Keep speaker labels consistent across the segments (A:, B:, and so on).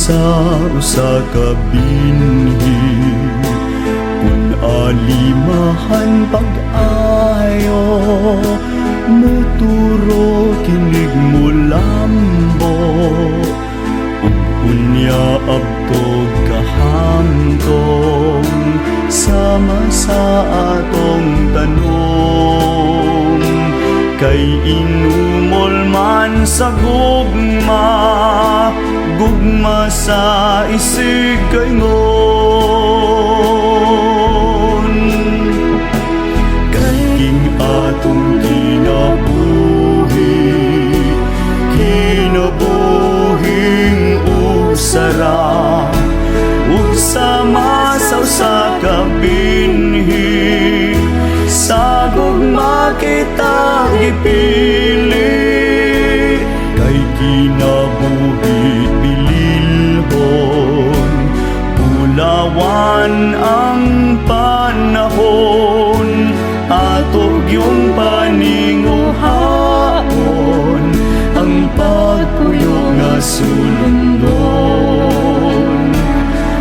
A: sa usa ka binhi, kun alimahan pag-ayo, muturo kinig mo lambo, ug unya abtog kahangtong sama sa atong tanom. Kay inumol man sa gugma, gugma sa isig kaingon. Kay king atong kinabuhi, kinabuhing usara, ug sama sa usa ka binhi, sa gugma kita gipili. Kay kinabuhi bililhon, bulawan ang panahon, atog yung paninguhaon, ang pagpuyo nga sulundon.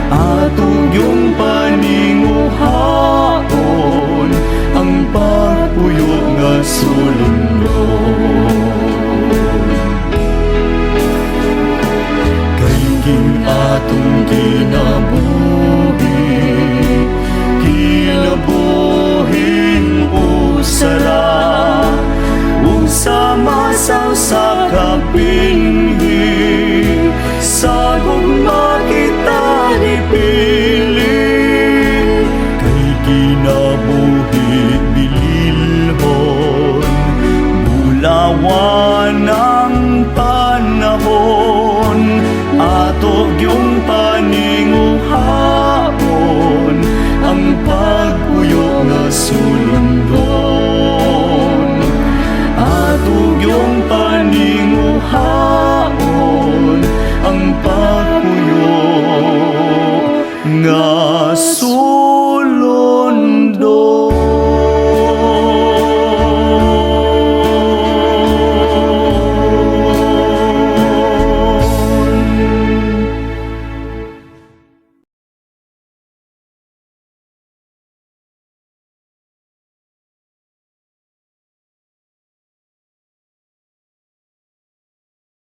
A: Atog yung paninguhaon, ang pagpuyo nga sulundon. Kay king atong kinabuhi, kinabuhing usara, ug sama sa usa ka